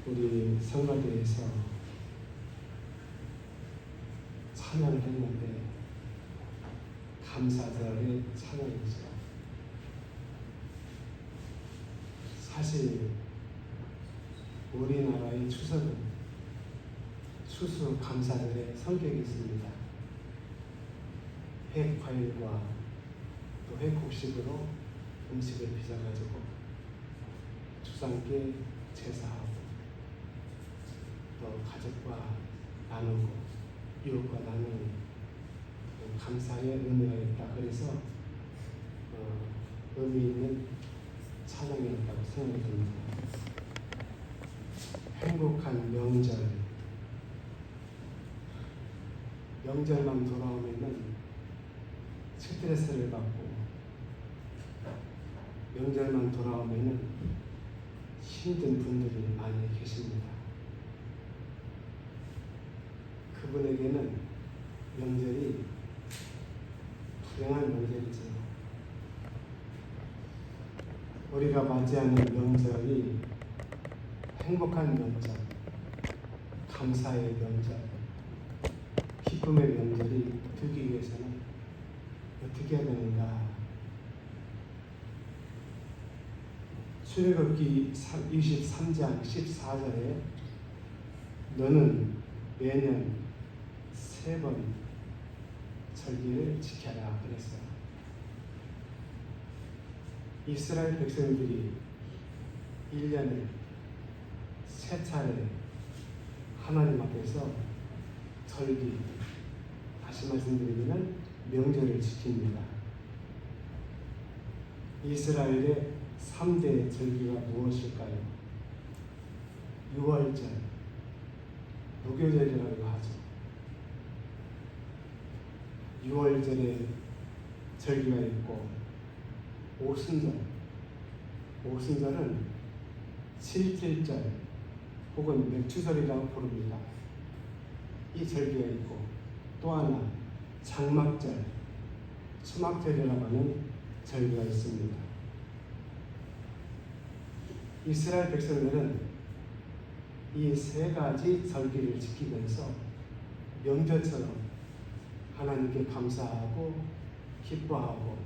우리 성가대에서 찬양을 했는데 감사절의 찬양이죠. 사실 우리나라의 추석은 추수감사절의 성격이 있습니다. 핵과일과 또 핵곡식으로 음식을 빚어가지고 추상께 제사하고 또 가족과 나누고 이웃과 나누는 감사의 의미가 있다. 그래서 의미 있는 찬양이었다고 생각이 듭니다. 행복한 명절만 돌아오면은 스트레스를 받고 명절만 돌아오면은 힘든 분들이 많이 계십니다. 그분에게는 명절이 불행한 명절이죠. 우리가 맞이하는 명절이 행복한 명절, 감사의 명절, 기쁨의 명절이 되기 위해서는 어떻게 해야 되는가? 출애굽기 23장 14절에 너는 매년 3번 절기를 지켜라 그랬어요. 이스라엘 백성들이 1년에 3차례 하나님 앞에서 절기, 다시 말씀드리면 명절을 지킵니다. 이스라엘의 3대 절기가 무엇일까요? 6월절, 무교절이라고 하죠. 6월절에 절기가 있고 오순절은 7.7절 혹은 맥추절이라고 부릅니다. 이 절기가 있고 또 하나 장막절, 수막절이라고 하는 절기가 있습니다. 이스라엘 백성들은 이 3가지 절기를 지키면서 명절처럼 하나님께 감사하고 기뻐하고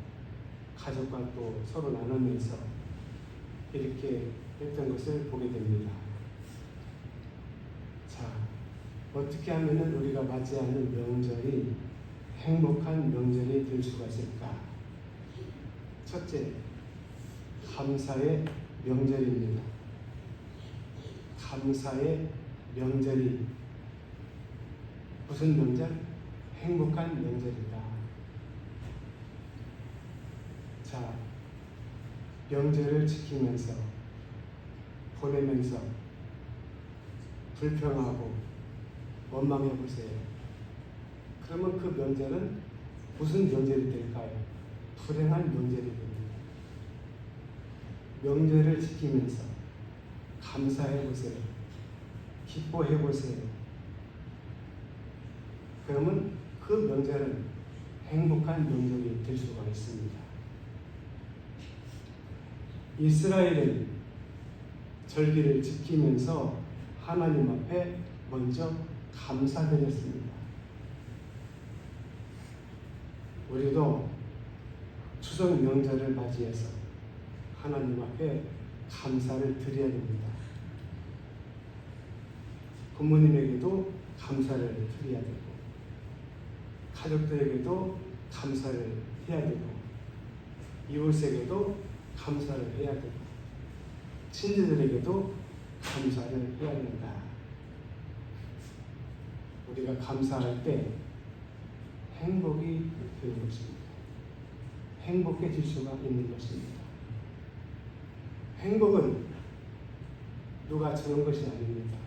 가족과 또 서로 나누면서 이렇게 했던 것을 보게 됩니다. 자, 어떻게 하면 우리가 맞이하는 명절이 행복한 명절이 될 수가 있을까? 첫째, 감사의 명절입니다. 감사의 명절이 무슨 명절? 행복한 명절이다. 자, 명절을 지키면서 보내면서 불평하고 원망해 보세요. 그러면 그 명절은 무슨 명절이 될까요? 불행한 명절이 됩니다. 명절을 지키면서 감사해 보세요. 기뻐해 보세요. 그러면 그 명절은 행복한 명절이 될 수가 있습니다. 이스라엘은 절기를 지키면서 하나님 앞에 먼저 감사드렸습니다. 우리도 추석 명절을 맞이해서 하나님 앞에 감사를 드려야 됩니다. 부모님에게도 감사를 드려야 되고 가족들에게도 감사를 해야 되고 이웃에게도 감사를 해야 되고 친지들에게도 감사를 해야 된다. 우리가 감사할 때 행복이 되는 것입니다. 행복해질 수가 있는 것입니다. 행복은 누가 주는 것이 아닙니다.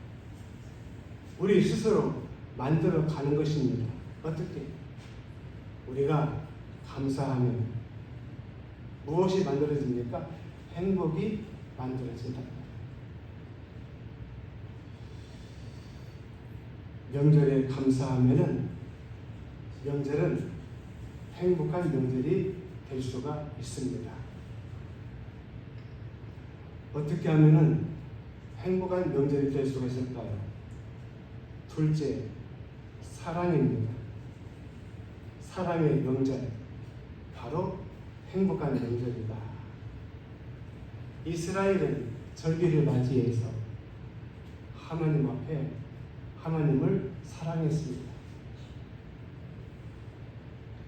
우리 스스로 만들어 가는 것입니다. 어떻게? 우리가 감사하면 무엇이 만들어집니까? 행복이 만들어진다. 명절에 감사하면은 명절은 행복한 명절이 될 수가 있습니다. 어떻게 하면은 행복한 명절이 될 수가 있을까요? 둘째, 사랑입니다. 사랑의 명절, 바로 행복한 명절이다. 이스라엘은 절기를 맞이해서 하나님 앞에 하나님을 사랑했습니다.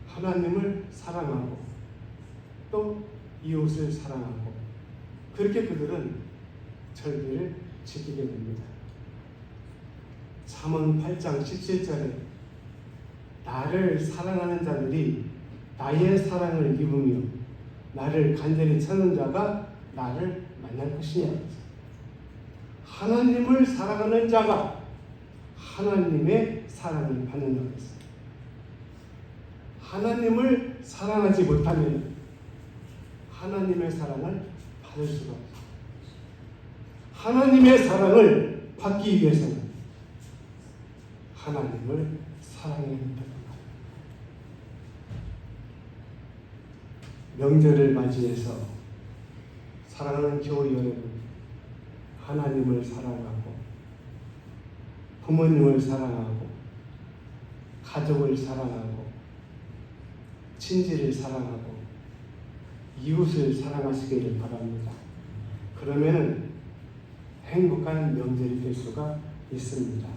하나님을 사랑하고 또 이웃을 사랑하고, 그렇게 그들은 절기를 지키게 됩니다. 잠언 8장 17절에 나를 사랑하는 자들이 나의 사랑을 입으며 나를 간절히 찾는 자가 나를 만날 것이냐. 하나님을 사랑하는 자가 하나님의 사랑을 받는다고 했어요. 하나님을 사랑하지 못하면 하나님의 사랑을 받을 수가 없어요. 하나님의 사랑을 받기 위해서는 하나님을 사랑해야 된다는 거예요. 명절을 맞이해서 사랑하는 교우 여러분, 하나님을 사랑하고 부모님을 사랑하고 가족을 사랑하고 친지를 사랑하고 이웃을 사랑하시기를 바랍니다. 그러면은 행복한 명절이 될 수가 있습니다.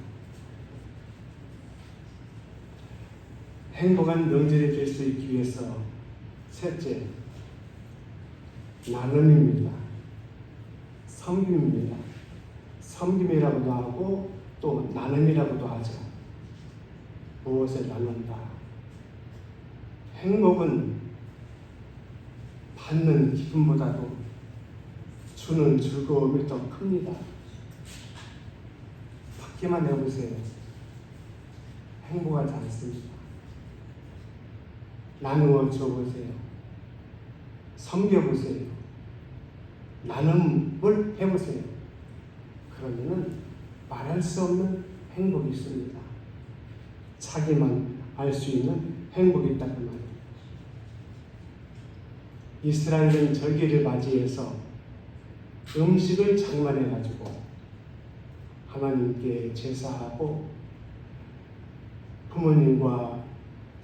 행복한 명절이 될 수 있기 위해서 셋째, 나눔입니다. 섬김입니다. 섬김이라고도 하고 또 나눔이라고도 하죠. 무엇을 나눈다. 행복은 받는 기쁨보다도 주는 즐거움이 더 큽니다. 받기만 해보세요. 행복하지 않습니다. 나누어 줘보세요. 섬겨보세요. 나눔을 해보세요. 그러면은 말할 수 없는 행복이 있습니다. 자기만 알 수 있는 행복이 있다는 말이에요. 이스라엘은 절기를 맞이해서 음식을 장만해가지고 하나님께 제사하고 부모님과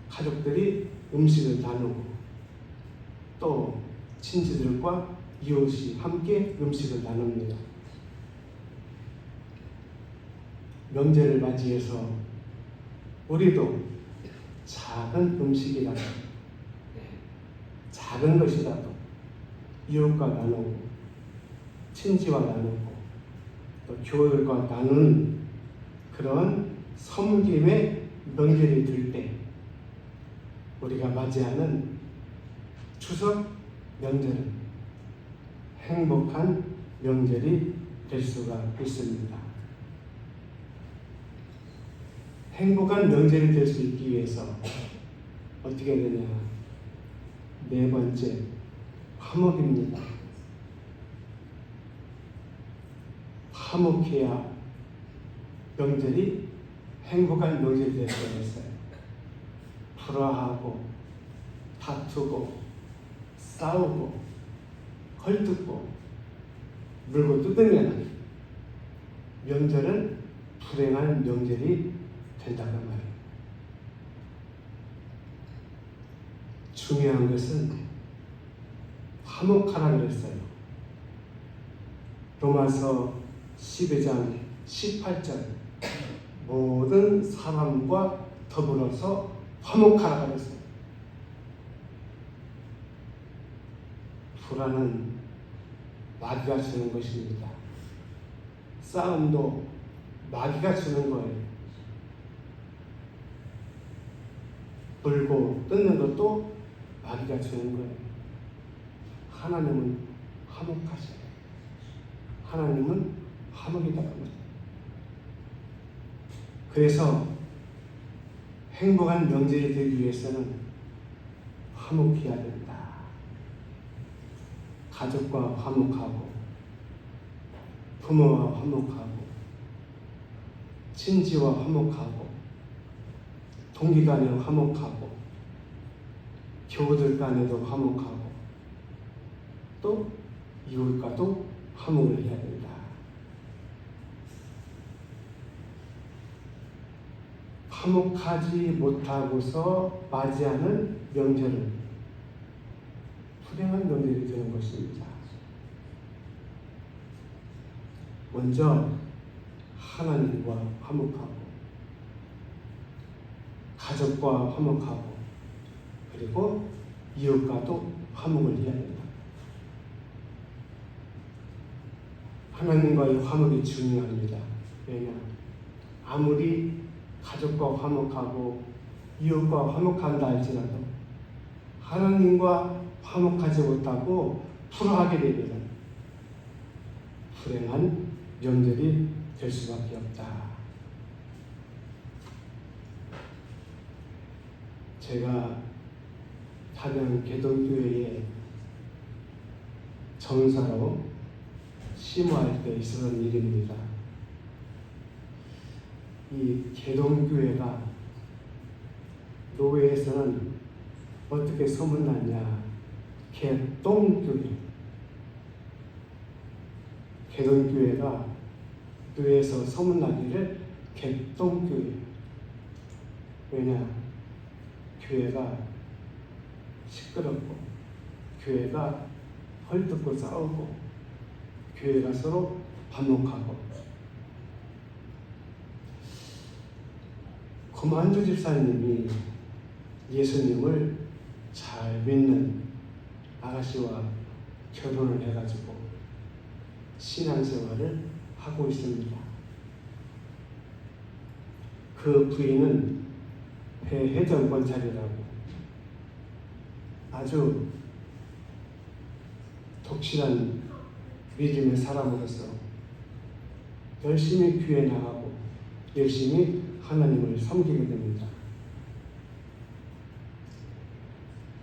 가족들이 음식을 나누고 또 친지들과 이웃이 함께 음식을 나눕니다. 명절을 맞이해서 우리도 작은 음식이라도 작은 것이라도 이웃과 나누고 친지와 나누고 또 교우들과 나누는 그런 섬김의 명절이 들 때 우리가 맞이하는 추석 명절은 행복한 명절이 될 수가 있습니다. 행복한 명절이 될 수 있기 위해서 어떻게 되냐? 네 번째, 화목입니다. 화목해야 명절이 행복한 명절이 될 수가 있어요. 불화하고 다투고 싸우고 헐뜯고 물고 뜯으면 명절은 불행한 명절이 된다는 말이에요. 중요한 것은 화목하라 그랬어요. 로마서 12장 18절 모든 사람과 더불어서 화목하라 그랬어요. 불화는 마귀가 주는 것입니다. 싸움도 마귀가 주는 거예요. 물고 뜯는 것도 마귀가 주는 거예요. 하나님은 화목하셔요. 하나님은 화목이다. 그래서 행복한 명절이 되기 위해서는 화목해야 된다. 가족과 화목하고 부모와 화목하고 친지와 화목하고 동기 간에 화목하고 교우들 간에도 화목하고 또 이웃과도 화목을 해야 된다. 화목하지 못하고서 맞이하는 명절은 불행한 명절이 되는 것입니다. 먼저 하나님과 화목하고 가족과 화목하고 그리고 이웃과도 화목을 해야 된다. 하나님과의 화목이 중요합니다. 왜냐? 아무리 가족과 화목하고 이웃과 화목한다 할지라도 하나님과 화목하지 못하고 불화하게 되면 불행한 명절이 될 수밖에 없다. 제가 다른 개동교회에 전사로 심호할 때 있었던 일입니다. 이 개동교회가 노회에서는 어떻게 소문났냐? 개똥교회. 개동교회가 노회에서 소문나기를 개똥교회. 왜냐? 교회가 시끄럽고 교회가 헐뜯고 싸우고 교회가 서로 반목하고 고만주 집사님이 예수님을 잘 믿는 아가씨와 결혼을 해가지고 신앙생활을 하고 있습니다. 그 부인은 배혜정 권찰이라고 아주 독실한 믿음의 사람으로서 열심히 교회 나가고 열심히 하나님을 섬기게 됩니다.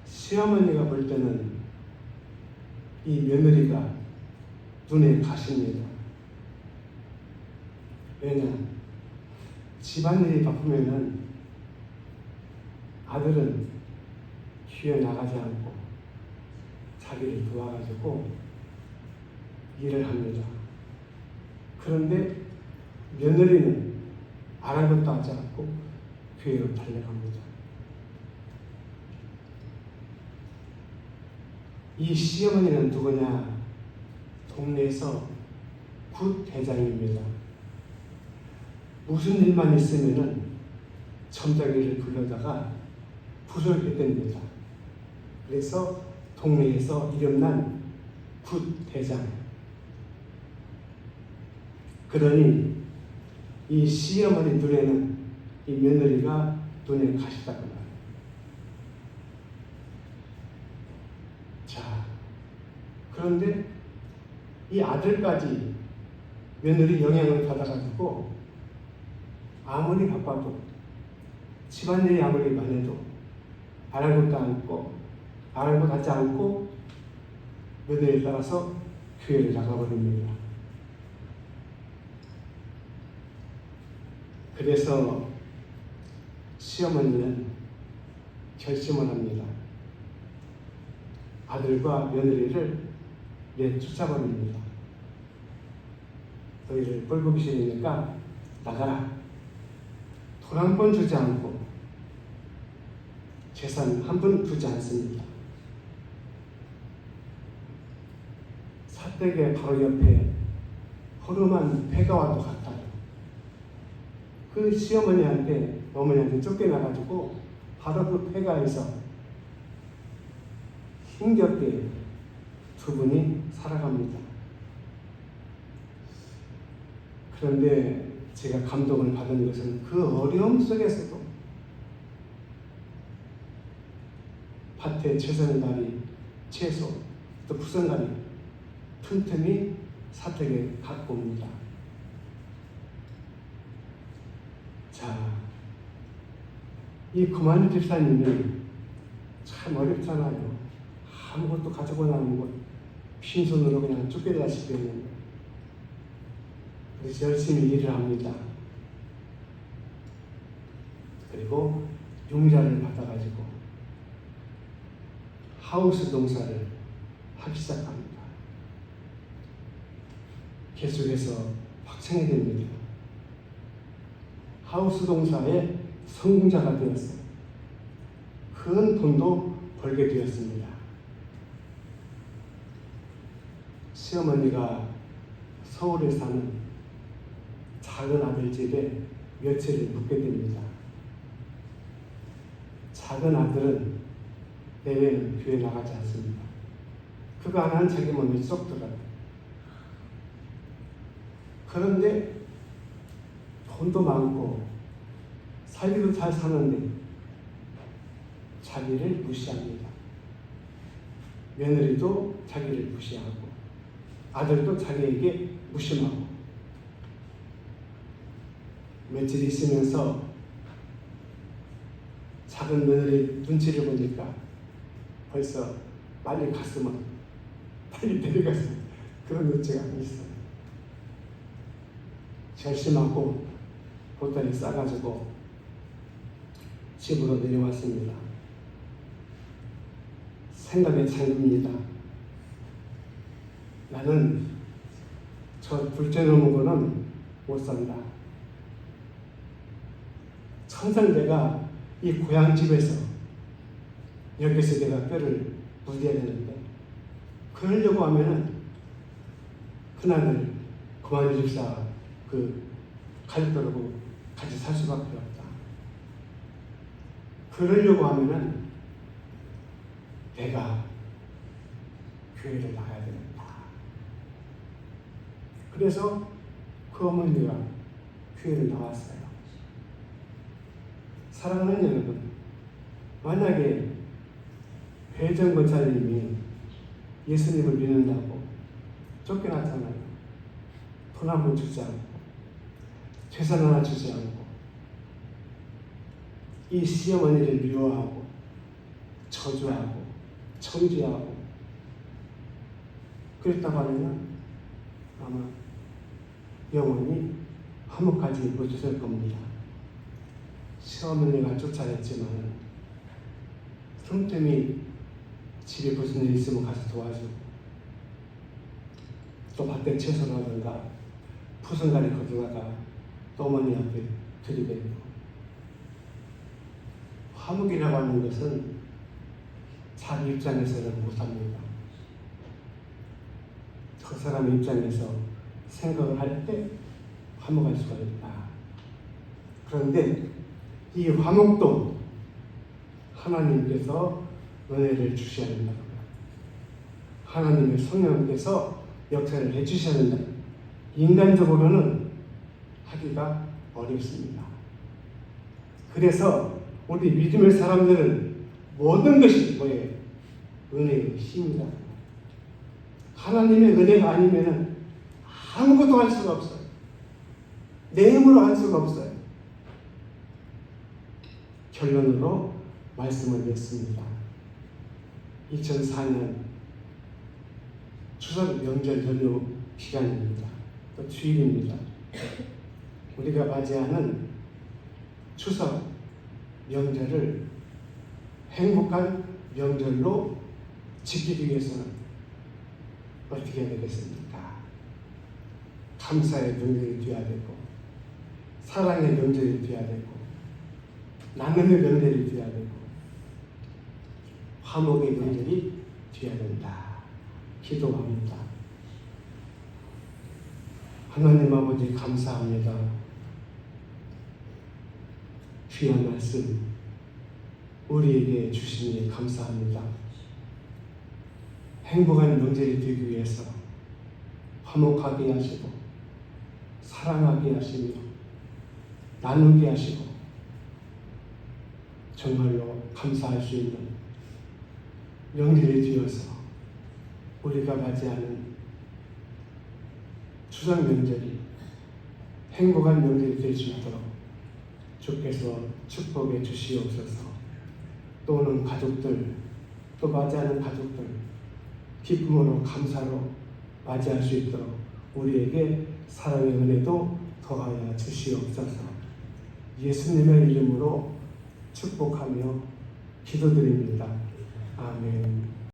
시어머니가 볼 때는 이 며느리가 눈에 가십니다. 왜냐? 집안일이 바쁘면은 아들은 교회 나가지 않고 자기를 도와가지고 일을 합니다. 그런데 며느리는 아무것도 하지 않고 교회로 달려갑니다. 이 시어머니는 누구냐? 동네에서 굿 대장입니다. 무슨 일만 있으면은 점장이를 불러다가 불을 해댑니다. 그래서 동네에서 이름난 굿 대장. 그러니 이 시어머니 눈에는 이 며느리가 눈에 가시다고 말해요. 자, 그런데 이 아들까지 며느리 영향을 받아가지고 아무리 바빠도 집안일이 아무리 많아도 아랑곳하지 않고 며느리에 따라서 교회를 나가버립니다. 그래서 시어머니는 결심을 합니다. 아들과 며느리를 내쫓아버립니다. 너희를 꼴보기 싫으니까 나가라. 돈 한 번 주지 않고 재산 한 번 두지 않습니다. 사택의 바로 옆에 허름한 폐가와도 같아요. 그 시어머니한테 어머니한테 쫓겨나가지고 바로 그 폐가에서 힘겹게 두 분이 살아갑니다. 그런데 제가 감동을 받은 것은 그 어려움 속에서도 밭에 채소는 채소 또 부선가리 틈틈이 사택에 갖고 옵니다. 자, 이 고만주 집사님이 참 어렵잖아요. 아무것도 가지고 나오는 것 빈손으로 그냥 쫓겨다시피 했는데 그래서 열심히 일을 합니다. 그리고 융자를 받아가지고 하우스 농사를 하기 시작합니다. 계속해서 확장이 됩니다. 하우스 농사에 성공자가 되었어요. 큰 돈도 벌게 되었습니다. 시어머니가 서울에 사는 작은 아들 집에 며칠을 묵게 됩니다. 작은 아들은 내외는 교회 나가지 않습니다. 그거 하나는 자기 몸에 쏙 들어가요. 그런데 돈도 많고 살기도 잘 사는데 자기를 무시합니다. 며느리도 자기를 무시하고 아들도 자기에게 무심하고 며칠 있으면서 작은 며느리 눈치를 보니까 벌써 빨리 갔으면 빨리 데려갔으면 그런 눈치가 있어요. 결심하고 보따리 싸가지고 집으로 내려왔습니다. 생각에 잠깁니다. 나는 저 둘째 놈은 거는 못 산다. 천상 내가 이 고향집에서 여기서 내가 뼈를 묻어야 되는데 그러려고 하면은 큰아들 그만해 줍사 가족들하고 같이 살 수밖에 없다. 그러려고 하면은 내가 교회를 나가야 된다. 그래서 그 어머니가 교회를 나왔어요. 사랑하는 여러분, 만약에 회전 권사님이 예수님을 믿는다고 쫓겨났잖아요. 돈 한 번 주지 않고 재산 하나 주지 않고 이 시어머니를 미워하고 저주하고 청지하고 그랬다고 하면 아마 영원히 화목하지 못했을 겁니다. 시어머니가 쫓아냈지만 틈틈이 집에 무슨 일 있으면 가서 도와주고 또 밭에 채소라든가 푸승가리 거두다가 또 어머니 앞에 들이대고 화목이라고 하는 것은 자기 입장에서는 못합니다. 그 사람 입장에서 생각을 할 때 화목할 수가 있다. 그런데 이 화목도 하나님께서 은혜를 주셔야 된다. 하나님의 성령께서 역사를 해주셔야 된다. 인간적으로는 하기가 어렵습니다. 그래서 우리 믿음의 사람들은 모든 것이 뭐예요? 은혜의 힘이다. 하나님의 은혜가 아니면 아무것도 할 수가 없어요. 내 힘으로 할 수가 없어요. 결론으로 말씀을 냈습니다. 2004년 추석 명절 연휴 기간입니다. 또 주일입니다. 우리가 맞이하는 추석 명절을 행복한 명절로 지키기 위해서는 어떻게 해야 되겠습니까? 감사의 명절이 되어야 되고 사랑의 명절이 되어야 되고 나눔의 명절이 되어야 되고 화목의 명절이 되어야 된다. 기도합니다. 하나님 아버지 감사합니다. 귀한 말씀 우리에게 주시니 감사합니다. 행복한 명절이 되기 위해서 화목하게 하시고 사랑하게 하시며 나누게 하시고 정말로 감사할 수 있는 명절이 되어서 우리가 맞이하는 추석 명절이 행복한 명절이 될 수 있도록 주께서 축복해 주시옵소서. 또 오는 가족들, 또 맞이하는 가족들 기쁨으로 감사로 맞이할 수 있도록 우리에게 사랑의 은혜도 더하여 주시옵소서. 예수님의 이름으로 축복하며 기도드립니다. 아멘.